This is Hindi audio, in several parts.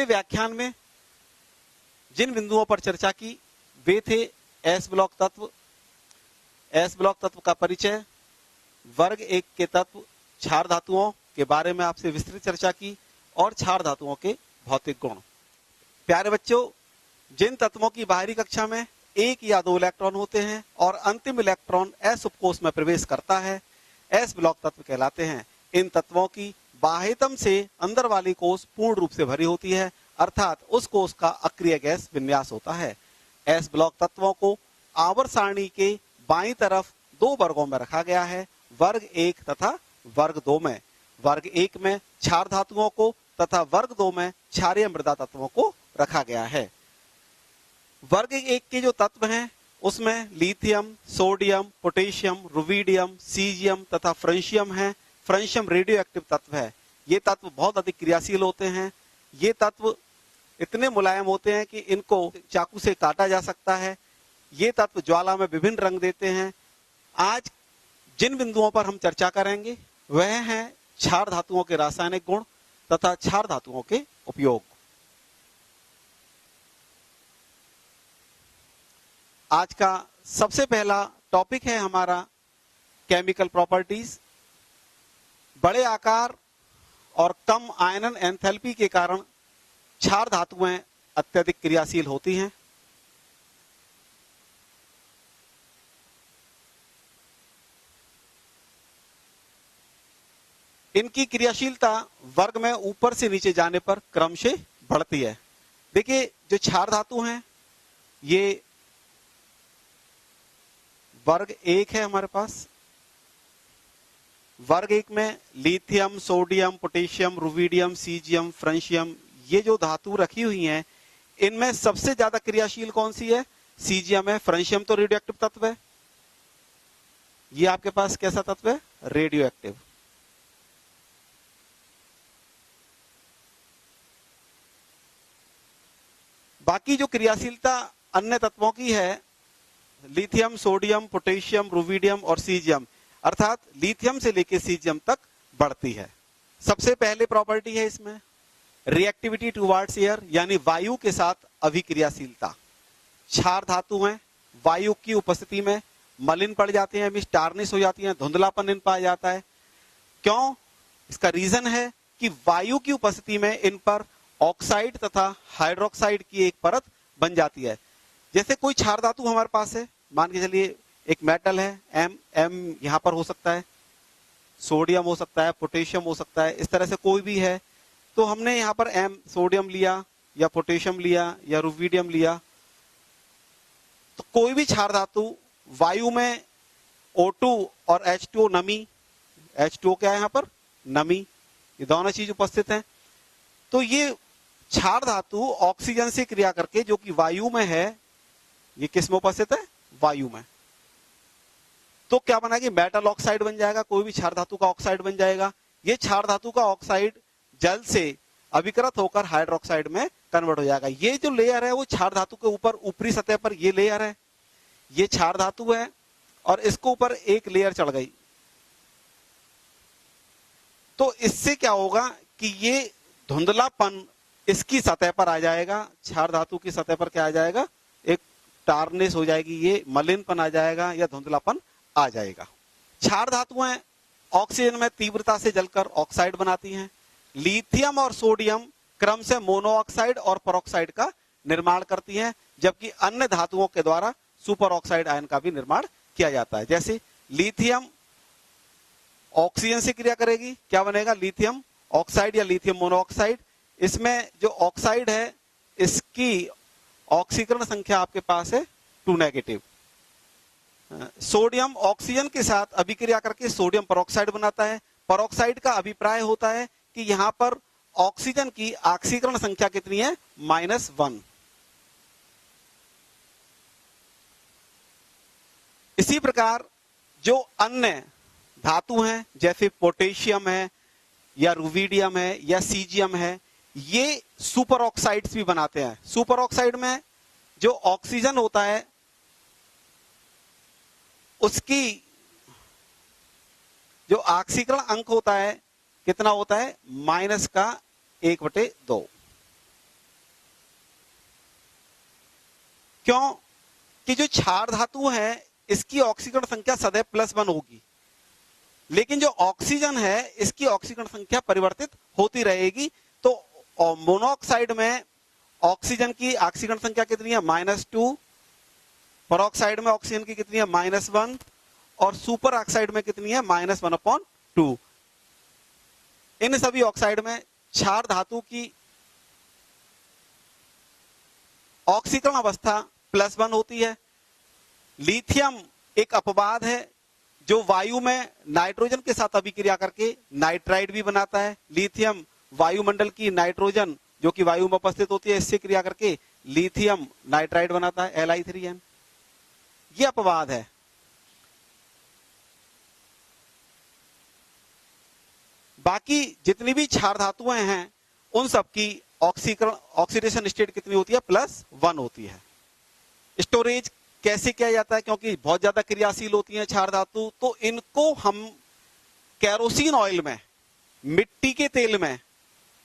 पिछले व्याख्यान में जिन बिंदुओं पर चर्चा की वे थे एस ब्लॉक तत्व, एस ब्लॉक तत्व का परिचय, वर्ग एक के तत्व, क्षार धातुओं के बारे में आपसे विस्तृत चर्चा की और क्षार धातुओं के भौतिक गुण। प्यारे बच्चों, जिन तत्वों की बाहरी कक्षा में एक या दो इलेक्ट्रॉन होते हैं और अंतिम इलेक्ट्रॉन एस उपकोष में प्रवेश करता है, एस ब्लॉक तत्व कहलाते हैं। इन तत्वों की बाह्यतम से अंदर वाली कोष पूर्ण रूप से भरी होती है, अर्थात उस कोष का अक्रिय गैस विन्यास होता है। एस ब्लॉक तत्वों को आवर्त सारणी के बाईं तरफ दो वर्गों में रखा गया है, वर्ग एक तथा वर्ग दो में। वर्ग एक में क्षार धातुओं को तथा वर्ग दो में क्षारीय मृदा तत्वों को रखा गया है। वर्ग एक के जो तत्व हैं उसमें lithium, sodium, potassium, rubidium, caesium तथा फ्रांसियम है। फ्रांसियम रेडियो एक्टिव तत्व है। ये तत्व बहुत अधिक क्रियाशील होते हैं। ये तत्व इतने मुलायम होते हैं कि इनको चाकू से काटा जा सकता है। ये तत्व ज्वाला में विभिन्न रंग देते हैं। आज जिन बिंदुओं पर हम चर्चा करेंगे वह हैं क्षार धातुओं के रासायनिक गुण तथा क्षार धातुओं के उपयोग। आज का सबसे पहला टॉपिक है हमारा केमिकल प्रॉपर्टीज। बड़े आकार और कम आयनन एंथैल्पी के कारण क्षार धातुएं अत्यधिक क्रियाशील होती हैं। इनकी क्रियाशीलता वर्ग में ऊपर से नीचे जाने पर क्रम से बढ़ती है। देखिए, जो क्षार धातु हैं ये वर्ग एक है हमारे पास। वर्ग एक में lithium, sodium, potassium, rubidium, caesium, francium, ये जो धातु रखी हुई हैं इनमें सबसे ज्यादा क्रियाशील कौन सी है? सीजियम है। फ्रांसियम तो रेडियो एक्टिव तत्व है। ये आपके पास कैसा तत्व है? Radio active. बाकी जो क्रियाशीलता अन्य तत्वों की है, लिथियम, सोडियम, पोटेशियम, रुबिडियम और सीजियम, अर्थात लिथियम से लेकर सीजियम तक बढ़ती है। सबसे पहले प्रॉपर्टी है इसमें रिएक्टिविटी टुवर्ड्स एयर, यानी वायु के साथ अभिक्रियाशीलता। क्षार धातु हैं, वायु की उपस्थिति में मलिन पड़ जाते हैं, मींस टार्निश हो जाती हैं, धुंधलापन इन पाया जाता है। क्यों? इसका रीजन है कि वायु की उपस्थिति में इन पर ऑक्साइड तथा हाइड्रोक्साइड की एक परत बन जाती है। जैसे कोई क्षार धातु हमारे पास है, मान के चलिए एक मेटल है, एम यहां पर हो सकता है, सोडियम हो सकता है, पोटेशियम हो सकता है, इस तरह से कोई भी है। तो हमने यहां पर एम सोडियम लिया या पोटेशियम लिया या रुबिडियम लिया, तो कोई भी क्षार धातु वायु में O2 और H2O नमी, H2O क्या है यहां पर? नमी, ये दोनों चीज उपस्थित हैं। तो ये क्षार धातु ऑक्सीजन से क्रिया करके, जो कि वायु में है, ये किस में उपस्थित है? वायु में। तो क्या बनाएगी? मेटल ऑक्साइड बन जाएगा। कोई भी क्षार धातु का ऑक्साइड बन जाएगा। ये क्षार धातु का ऑक्साइड जल से अभिकृत होकर हाइड्रोक्साइड में कन्वर्ट हो जाएगा। ये जो लेयर है वो क्षार धातु के ऊपर ऊपरी सतह पर ये लेयर है, ये क्षार धातु है और इसके ऊपर एक लेयर चढ़ गई। तो इससे क्या होगा कि ये धुंधलापन इसकी सतह पर आ जाएगा। क्षार धातु की सतह पर क्या आ जाएगा? एक टार्निश हो जाएगी, ये मलिनपन आ जाएगा या धुंधलापन आ जाएगा। क्षार धातुएं ऑक्सीजन में तीव्रता से जलकर ऑक्साइड बनाती हैं। लिथियम और सोडियम क्रम से मोनोऑक्साइड और परऑक्साइड का निर्माण करती हैं, जबकि अन्य धातुओं के द्वारा सुपर ऑक्साइड आयन का भी निर्माण किया जाता है। जैसे लिथियम ऑक्सीजन से क्रिया करेगी, क्या बनेगा? लिथियम ऑक्साइड या लिथियम मोनोऑक्साइड। इसमें जो ऑक्साइड है इसकी ऑक्सीकरण संख्या आपके पास है 2 नेगेटिव। सोडियम ऑक्सीजन के साथ अभिक्रिया करके सोडियम परऑक्साइड बनाता है। परऑक्साइड का अभिप्राय होता है कि यहां पर ऑक्सीजन की ऑक्सीकरण संख्या कितनी है? -1। इसी प्रकार जो अन्य धातु हैं जैसे पोटेशियम है या रुबिडियम है या सीजियम है, ये सुपर ऑक्साइड्स भी बनाते हैं। सुपर ऑक्साइड में जो ऑक्सीजन होता है उसकी जो ऑक्सीकरण अंक होता है कितना होता है? -1/2। क्यों कि जो क्षार धातु है इसकी ऑक्सीकरण संख्या सदैव +1 होगी, लेकिन जो ऑक्सीजन है इसकी ऑक्सीकरण संख्या परिवर्तित होती रहेगी। तो मोनोऑक्साइड में ऑक्सीजन की ऑक्सीकरण संख्या कितनी है -2, पेरोक्साइड में ऑक्सीजन की कितनी है -1 और सुपर ऑक्साइड में कितनी है -1/2। इन सभी ऑक्साइड में क्षार धातु की ऑक्सीकरण अवस्था +1 होती है। लिथियम एक अपवाद है जो वायु में नाइट्रोजन के साथ अभिक्रिया करके नाइट्राइड भी बनाता है। लिथियम वायुमंडल की नाइट्रोजन जो कि वायु में उपस्थित होती है इससे क्रिया करके लिथियम नाइट्राइड बनाता है Li3n। ये अपवाद है। बाकी जितनी भी क्षार धातुएं हैं उन सब की ऑक्सीडेशन स्टेट कितनी होती है +1 होती है। स्टोरेज कैसे किया जाता है, क्योंकि बहुत ज्यादा क्रियाशील होती हैं क्षार धातु, तो इनको हम केरोसिन ऑयल में, मिट्टी के तेल में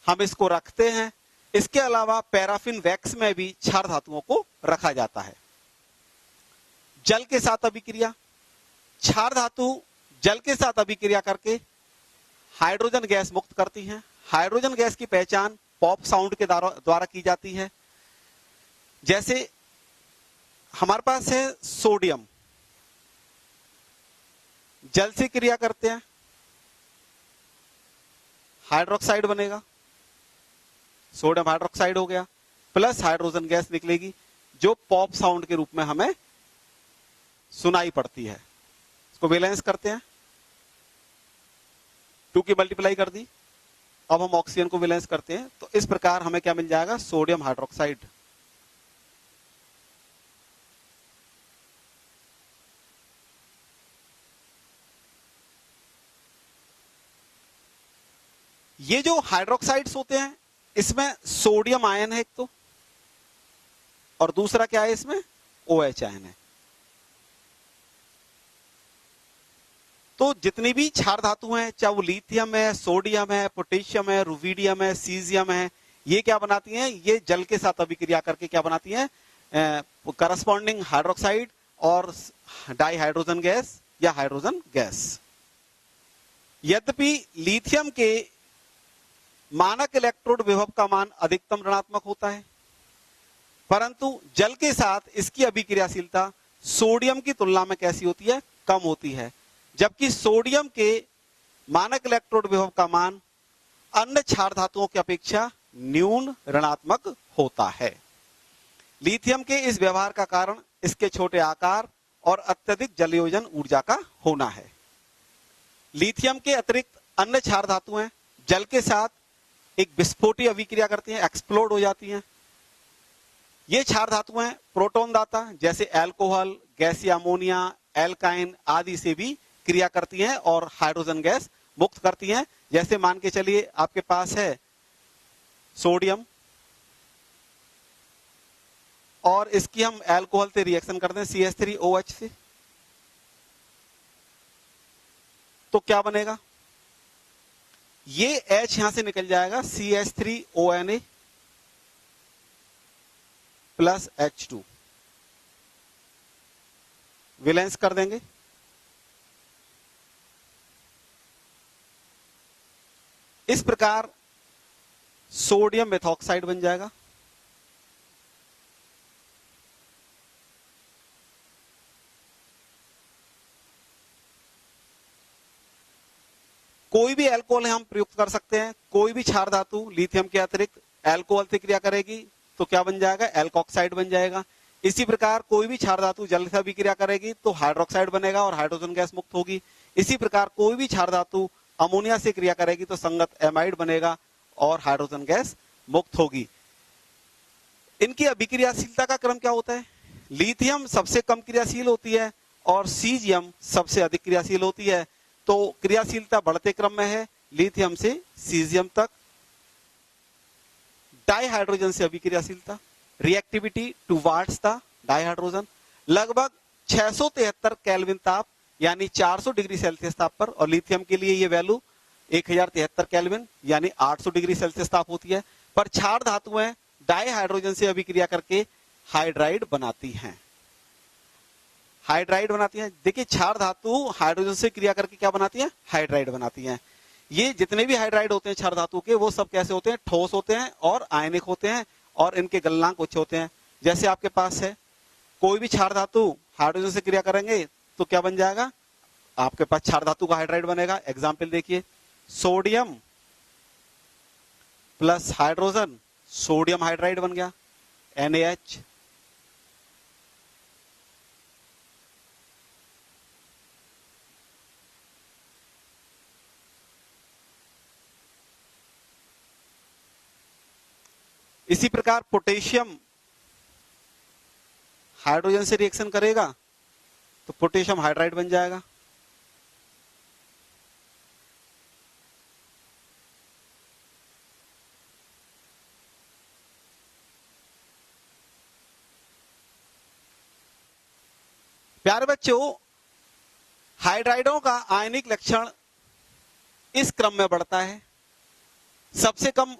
हम इसको रखते हैं। इसके अलावा पैराफिन वैक्स में भी क्षार धातुओं को रखा जाता है। जल के साथ अभिक्रिया, क्षार धातु जल के साथ अभिक्रिया करके हाइड्रोजन गैस मुक्त करती हैं। हाइड्रोजन गैस की पहचान पॉप साउंड के द्वारा की जाती है। जैसे हमारे पास है सोडियम, जल से क्रिया करते हैं, हाइड्रोक्साइड बनेगा, सोडियम हाइड्रोक्साइड हो गया, प्लस हाइड्रोजन गैस निकलेगी जो पॉप साउंड के रूप में हमें सुनाई पड़ती है। इसको बैलेंस करते हैं, 2 की मल्टीप्लाई कर दी। अब हम ऑक्सीजन को बैलेंस करते हैं तो इस प्रकार हमें क्या मिल जाएगा, सोडियम हाइड्रोक्साइड। ये जो हाइड्रोक्साइड्स होते हैं इसमें सोडियम आयन है एक तो, और दूसरा क्या है इसमें OH आयन है। तो जितनी भी क्षार धातु हैं, चाहे वो लिथियम है, सोडियम है, पोटेशियम है, रुबिडियम है, सीजियम है, ये क्या बनाती हैं, ये जल के साथ अभिक्रिया करके क्या बनाती हैं, करस्पॉन्डिंग हाइड्रोक्साइड और डाइहाइड्रोजन गैस या हाइड्रोजन गैस। यद्यपि लिथियम के मानक इलेक्ट्रोड विभव का मान अधिकतम ऋणात्मक होता है, परंतु जल के साथ इसकी अभिक्रियाशीलता सोडियम की तुलना में कैसी होती है, कम होती है। जबकि सोडियम के मानक इलेक्ट्रोड विभव का मान अन्य क्षार धातुओं की अपेक्षा न्यून ऋणात्मक होता है। लिथियम के इस व्यवहार का कारण इसके छोटे आकार और अत्यधिक जलयोजन ऊर्जा का होना है। लिथियम के अतिरिक्त अन्य क्षार धातुएं जल के साथ एक विस्फोटी अभिक्रिया करती हैं, एक्सप्लोड हो जाती हैं। ये क्षार धातुएं प्रोटॉन दाता जैसे अल्कोहल, गैसीय अमोनिया, एल्काइन आदि से भी क्रिया करती हैं और हाइड्रोजन गैस मुक्त करती हैं। जैसे मान के चलिए आपके पास है सोडियम और इसकी हम अल्कोहल से रिएक्शन करते हैं CH3OH से, तो क्या बनेगा, ये H यहां से निकल जाएगा, CH3ONA प्लस H2, वैलेंस कर देंगे। इस प्रकार सोडियम मेथॉक्साइड बन जाएगा। कोई भी अल्कोहल हम प्रयुक्त कर सकते हैं, कोई भी क्षार धातु लिथियम के अतिरिक्त अल्कोहल से क्रिया करेगी तो क्या बन जाएगा, एल्कोक्साइड बन जाएगा। इसी प्रकार कोई भी क्षार धातु जल से भी क्रिया करेगी तो हाइड्रोक्साइड बनेगा और हाइड्रोजन गैस मुक्त होगी। इसी प्रकार कोई भी क्षार धातु अमोनिया से क्रिया करेगी तो संगत एमाइड बनेगा और हाइड्रोजन गैस मुक्त होगी। इनकी अभिक्रियाशीलता का क्रम क्या होता है, लिथियम सबसे कम क्रियाशील होती है और सीजियम सबसे अधिक क्रियाशील होती है। तो क्रियाशीलता बढ़ते क्रम में है लिथियम से सीजियम तक। डाइहाइड्रोजन से अभिक्रियाशीलता, रिएक्टिविटी टुवार्ड्स द डाइहाइड्रोजन, लगभग 673 केल्विन ताप यानी 400 डिग्री सेल्सियस ताप पर, और लिथियम के लिए ये वैल्यू 1073 केल्विन यानी 800 डिग्री सेल्सियस ताप होती है। पर क्षार धातुएं डाइहाइड्रोजन से अभिक्रिया करके हाइड्राइड बनाती हैं। हाइड्राइड बनाती हैं। देखिए क्षार धातु हाइड्रोजन से क्रिया करके क्या बनाती है? हाइड्राइड बनाती हैं। ये जितने भी हाइड्राइड होते हैं क्षार धातु के, वो सब कैसे होते हैं? ठोस होते हैं और आयनिक होते हैं, और इनके गलनांक उच्च होते हैं। जैसे आपके पास है कोई भी क्षार धातु हाइड्रोजन से क्रिया करेंगे तो क्या बन जाएगा? आपके पास क्षार धातु का हाइड्राइड बनेगा। एग्जाम्पल देखिए, sodium plus hydrogen, sodium hydride बन गया NaH। इसी प्रकार पोटेशियम हाइड्रोजन से रिएक्शन करेगा तो पोटेशियम हाइड्राइड बन जाएगा। प्यारे बच्चों, हाइड्राइडों का आयनिक लक्षण इस क्रम में बढ़ता है। सबसे कम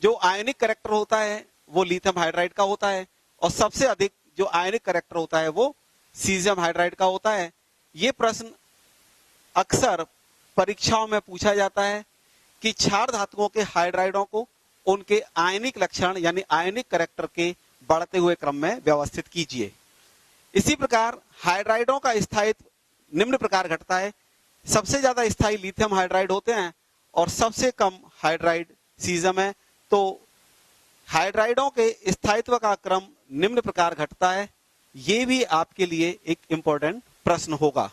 जो आयनिक कैरेक्टर होता है वो लिथियम हाइड्राइड का होता है, और सबसे अधिक जो आयनिक कैरेक्टर होता है वो सीजियम हाइड्राइड का होता है। ये प्रश्न अक्सर परीक्षाओं में पूछा जाता है कि क्षार धातुओं के हाइड्राइडों को उनके आयनिक लक्षण यानी आयनिक कैरेक्टर के बढ़ते हुए क्रम में व्यवस्थित कीजिए। इसी प्रकार हाइड्राइडों का स्थायित्व निम्न प्रकार घटता है। सबसे ज्यादा स्थायी लिथियम हाइड्राइड होते हैं और सबसे कम हाइड्राइड सीजियम है। तो हाइड्राइडों के स्थायित्व का क्रम निम्न प्रकार घटता है। यह भी आपके लिए एक इंपॉर्टेंट प्रश्न होगा।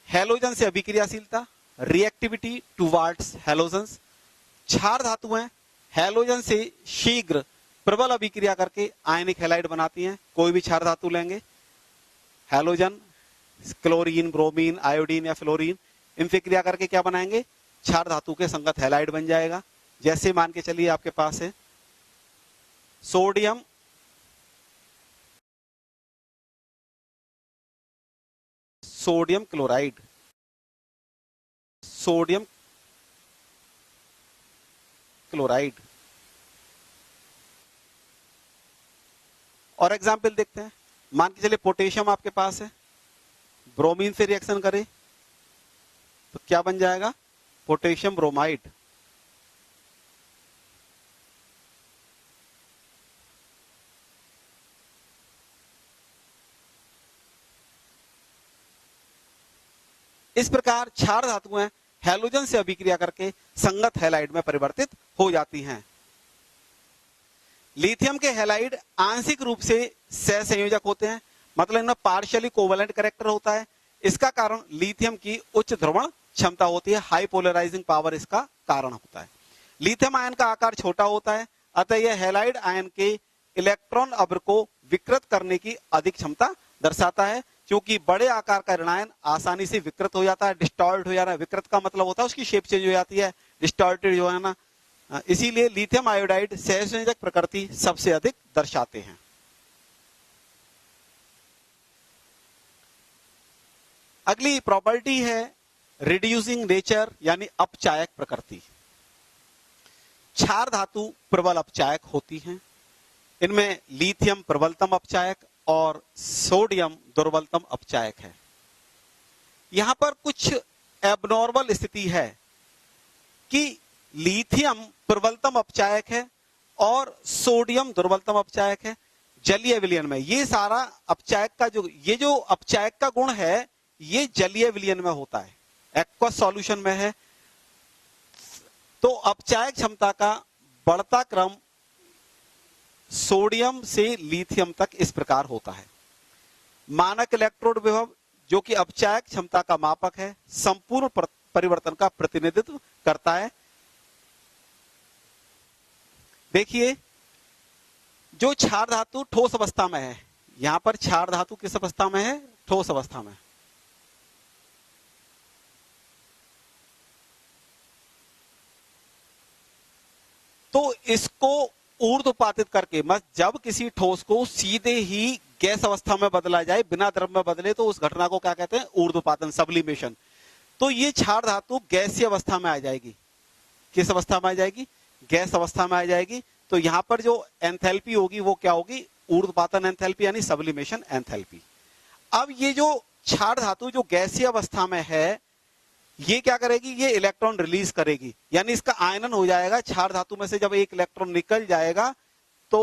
हैलोजन से अभिक्रियाशीलता, रिएक्टिविटी टुवार्ड्स हैलोजन्स। क्षार धातुएं हैलोजन से शीघ्र प्रबल अभिक्रिया करके आयनिक हैलाइड बनाती हैं। कोई भी क्षार धातु लेंगे, हैलोजन, क्लोरीन, ब्रोमीन, आयोडीन या फ्लोरीन, इनसे क्रिया करके क्या बनाएंगे? क्षार धातु के संगत हैलाइड बन जाएगा। जैसे मान के चलिए आपके पास है सोडियम क्लोराइड, सोडियम क्लोराइड। और एग्जाम्पल देखते हैं। मान के चलिए पोटेशियम आपके पास है, ब्रोमीन से रिएक्शन करे तो क्या बन जाएगा? Potassium bromide. इस प्रकार क्षार धातुएं हैलोजन से अभिक्रिया करके संगत हैलाइड में परिवर्तित हो जाती हैं। लिथियम के हैलाइड आंशिक रूप से सहसंयोजक होते हैं, मतलब इनमें पार्शियली कोवेलेंट कैरेक्टर होता है। इसका कारण लिथियम की उच्च ध्रुवण क्षमता होती है, हाई पोलराइजिंग पावर इसका कारण होता है। लिथियम आयन का आकार छोटा होता है, अतः यह हैलाइड आयन के इलेक्ट्रॉन अभ्र को विकृत करने की अधिक क्षमता दर्शाता है। क्योंकि बड़े आकार का ऋणायन आसानी से विकृत हो जाता है, डिस्टॉर्ट हो जाना। विकृत का मतलब होता है उसकी शेप चेंज हो जाती है, डिस्टॉर्टेड जो है ना। इसीलिए लिथियम आयोडाइड सहसंयोजक प्रकृति सबसे अधिक दर्शाते हैं। अगली प्रॉपर्टी है रिड्यूसिंग नेचर यानी अपचायक प्रकृति। क्षार धातु प्रबल अपचायक होती हैं। इनमें लिथियम प्रबलतम अपचायक और सोडियम दुर्बलतम अपचायक है। यहां पर कुछ एबनॉर्मल स्थिति है कि लिथियम प्रबलतम अपचायक है और सोडियम दुर्बलतम अपचायक है। जलीय विलयन में ये सारा अपचायक का जो अपचायक का गुण है ये जलीय विलयन में होता है, एक्वस सॉल्यूशन में है। तो अपचायक क्षमता का बढ़ता क्रम सोडियम से लिथियम तक इस प्रकार होता है। मानक इलेक्ट्रोड विभव जो कि अपचायक क्षमता का मापक है, संपूर्ण परिवर्तन का प्रतिनिधित्व करता है। देखिए, जो क्षार धातु ठोस अवस्था में है, यहां पर क्षार धातु किस अवस्था में है? ठोस अवस्था में। तो इसको ऊर्ध्वपातित करके जब किसी ठोस को सीधे ही गैस अवस्था में बदला जाए, बिना द्रव में बदले, तो उस घटना को क्या कहते हैं? ऊर्ध्वपातन, सब्लिमेशन। तो ये क्षार धातु गैसीय अवस्था में आ जाएगी। किस अवस्था में आ जाएगी? गैस अवस्था में आ जाएगी। तो यहां पर जो एंथैल्पी होगी वो क्या होगी, ऊर्ध्वपातन एंथैल्पी यानी सब्लिमेशन एंथैल्पी। अब ये जो क्षार धातु जो गैसीय अवस्था में है, ये क्या करेगी, ये इलेक्ट्रॉन रिलीज करेगी, यानी इसका आयनन हो जाएगा। क्षार धातु में से जब एक इलेक्ट्रॉन निकल जाएगा तो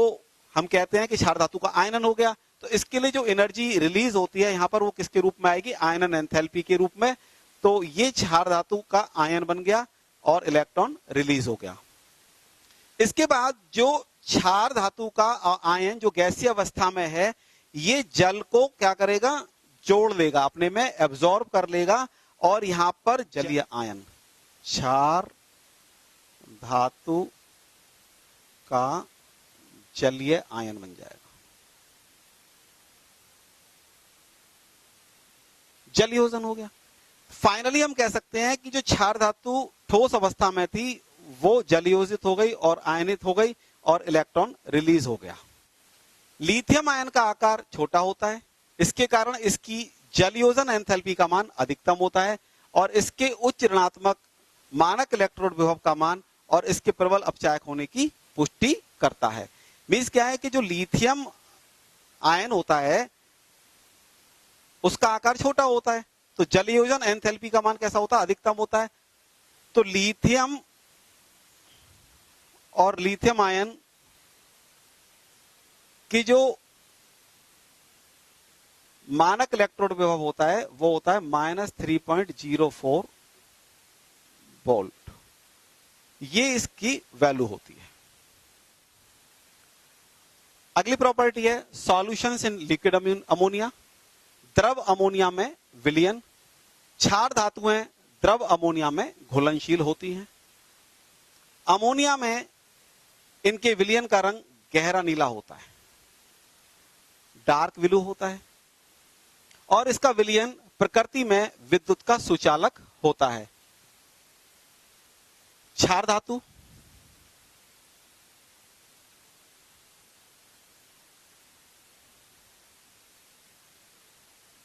हम कहते हैं कि क्षार धातु का आयनन हो गया। तो इसके लिए जो एनर्जी रिलीज होती है यहां पर वो किसके रूप में आएगी, आयनन एंथैल्पी के रूप में। तो ये क्षार धातु का आयन बन गया और इलेक्ट्रॉन रिलीज हो गया। इसके बाद जो क्षार धातु का आयन जो गैसीय अवस्था में है, ये जल को क्या करेगा, जोड़ लेगा, अपने में एब्जॉर्ब कर लेगा और यहां पर जलीय आयन क्षार धातु का जलीय आयन बन जाएगा। जलयोजन हो गया। फाइनली हम कह सकते हैं कि जो क्षार धातु ठोस अवस्था में थी वो जलयोजित हो गई और आयनित हो गई और इलेक्ट्रॉन रिलीज हो गया। लिथियम आयन का आकार छोटा होता है, इसके कारण इसकी जलयोजन एंथैल्पी का मान अधिकतम होता है और इसके उच्च ऋणात्मक मानक इलेक्ट्रोड विभव का मान और इसके प्रबल अपचायक होने की पुष्टि करता है। मींस क्या है कि जो लिथियम आयन होता है उसका आकार छोटा होता है, तो जलयोजन एंथैल्पी का मान कैसा होता है, अधिकतम होता है। तो लिथियम और लिथियम आयन की जो मानक इलेक्ट्रोड विभव होता है वो होता है -3.04 वोल्ट। ये इसकी वैल्यू होती है। अगली प्रॉपर्टी है सॉल्यूशंस इन लिक्विड अमोनिया। द्रव अमोनिया में विलयन। क्षार धातुएं द्रव अमोनिया में घुलनशील होती हैं। अमोनिया में इनके विलयन का रंग गहरा नीला होता है, डार्क ब्लू होता है और इसका विलयन प्रकृति में विद्युत का सुचालक होता है। क्षार धातु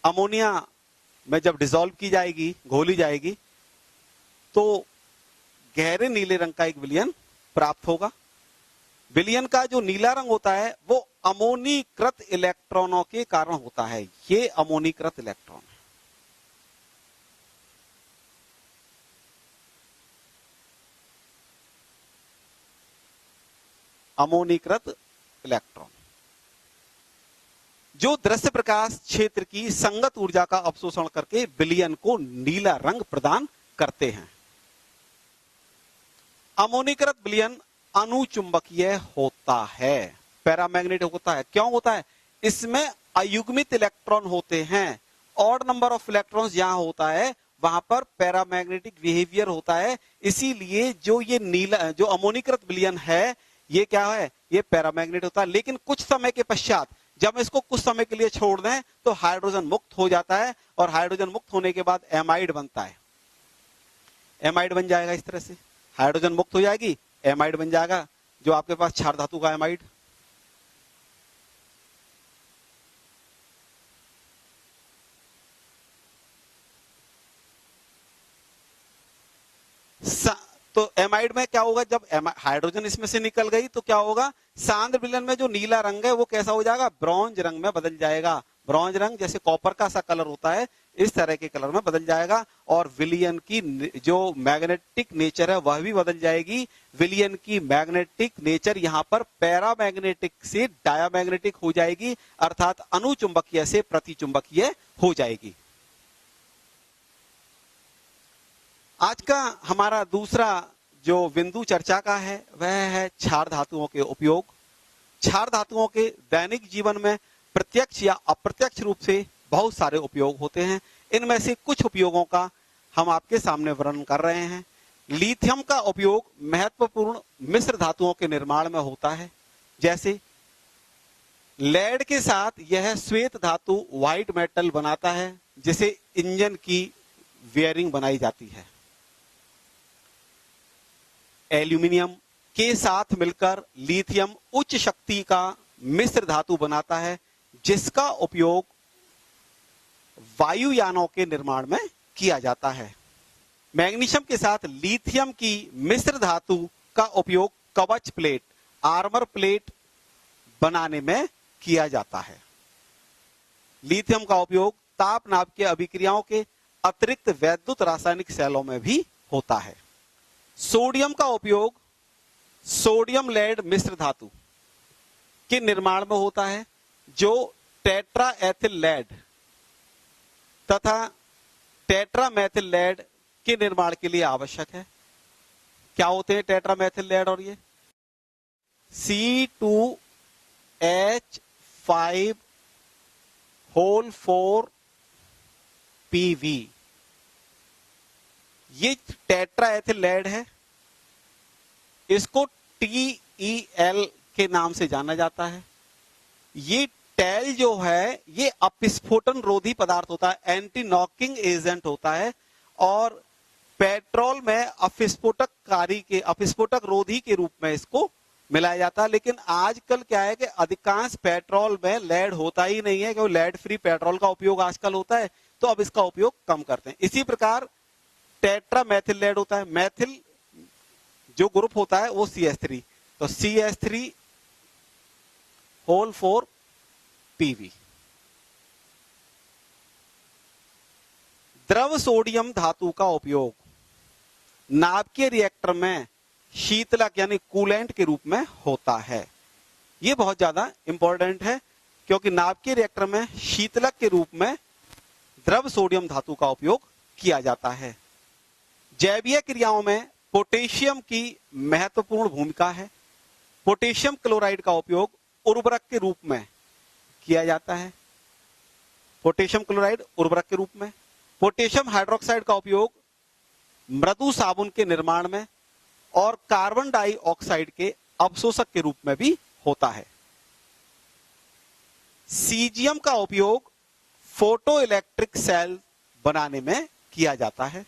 अमोनिया में जब डिसॉल्व की जाएगी, घोली जाएगी, तो गहरे नीले रंग का एक विलयन प्राप्त होगा। विलयन का जो नीला रंग होता है वो अमोनीकृत इलेक्ट्रॉनों के कारण होता है। ये अमोनीकृत इलेक्ट्रॉन है। अमोनीकृत इलेक्ट्रॉन जो दृश्य प्रकाश क्षेत्र की संगत ऊर्जा का अवशोषण करके विलयन को नीला रंग प्रदान करते हैं। अमोनीकृत विलयन अनुचुंबकीय होता है, पैरामैग्नेटिक होता है। क्यों होता है? इसमें अयुग्मित इलेक्ट्रॉन होते हैं। ऑड नंबर ऑफ इलेक्ट्रॉन्स जहां होता है वहां पर पैरामैग्नेटिक बिहेवियर होता है। इसीलिए जो ये नीला जो अमोनीकृत विलयन है ये क्या है, ये पैरामैग्नेट होता है। लेकिन कुछ समय के पश्चात जब इसको कुछ समय के लिए छोड़ दें तो हाइड्रोजन मुक्त हो जाता है और हाइड्रोजन मुक्त होने के बाद एमाइड बनता है। एमाइड बन जाएगा। इस तरह से हाइड्रोजन मुक्त हो जाएगी, एमाइड बन जाएगा, जो आपके पास क्षार धातु का एमाइड। तो एमाइड में क्या होगा, जब हाइड्रोजन इसमें से निकल गई तो क्या होगा, सांद्र विलयन में जो नीला रंग है वो कैसा हो जाएगा, ब्रॉन्ज रंग में बदल जाएगा। ब्रॉन्ज रंग जैसे कॉपर का सा कलर होता है इस तरह के कलर में बदल जाएगा और विलयन की जो मैग्नेटिक नेचर है वह भी बदल जाएगी। विलयन की मैग्नेटिक नेचर यहां पर पैरामैग्नेटिक से डायामैग्नेटिक हो जाएगी, अर्थात अनुचुंबकीय से प्रतिचुंबकीय हो जाएगी। आज का हमारा दूसरा जो बिंदु चर्चा का है वह है क्षार धातुओं के उपयोग। क्षार धातुओं के दैनिक जीवन में प्रत्यक्ष या अप्रत्यक्ष रूप से बहुत सारे उपयोग होते हैं। इनमें से कुछ उपयोगों का हम आपके सामने वर्णन कर रहे हैं। लिथियम का उपयोग महत्वपूर्ण मिश्र धातुओं के निर्माण में होता है। जैसे लेड के साथ यह श्वेत धातु व्हाइट मेटल बनाता है जिसे इंजन की वेयरिंग बनाई जाती है। एल्यूमिनियम के साथ मिलकर लिथियम उच्च शक्ति का मिश्र धातु बनाता है जिसका उपयोग वायुयानों के निर्माण में किया जाता है। मैग्नीशियम के साथ लिथियम की मिश्र धातु का उपयोग कवच प्लेट आर्मर प्लेट बनाने में किया जाता है। लिथियम का उपयोग ताप नाप के अभिक्रियाओं के अतिरिक्त वैद्युत रासायनिक सेलों में भी होता है। सोडियम का उपयोग सोडियम लेड मिश्र धातु के निर्माण में होता है, जो टेट्रा एथिल लेड तथा टेट्रा मैथिल लेड के निर्माण के लिए आवश्यक है। क्या होते हैं टेट्रा मैथिल लेड और ये? C2H5 ये टेट्रा एथिल लेड है। इसको TEL के नाम से जाना जाता है। ये टेल जो है ये अपस्फोटन रोधी पदार्थ होता है, एंटी नॉकिंग एजेंट होता है, और पेट्रोल में अपस्फोटक रोधी के रूप में इसको मिलाया जाता है। लेकिन आजकल क्या है कि अधिकांश पेट्रोल में लेड होता ही नहीं है, क्योंकि लेड फ्री पेट्रोल का उपयोग आजकल होता है, तो अब इसका उपयोग कम करते हैं। इसी प्रकार टेट्रा मैथिल लेड होता है। मैथिल जो ग्रुप होता है वो CH3, तो CH3 द्रव सोडियम धातु का उपयोग नाभिकीय रिएक्टर में शीतलक यानी कूलेंट के रूप में होता है। यह बहुत ज्यादा इंपॉर्टेंट है, क्योंकि नाभिकीय रिएक्टर में शीतलक के रूप में द्रव सोडियम धातु का उपयोग किया जाता है। जैवीय क्रियाओं में पोटेशियम की महत्वपूर्ण भूमिका है। पोटेशियम क्लोराइड का उपयोग उर्वरक के रूप में किया जाता है। पोटेशियम क्लोराइड उर्वरक के रूप में। पोटेशियम हाइड्रोक्साइड का उपयोग मृदु साबुन के निर्माण में और कार्बन डाइऑक्साइड के अवशोषक के रूप में भी होता है। सीजियम का उपयोग फोटो इलेक्ट्रिक सेल बनाने में किया जाता है।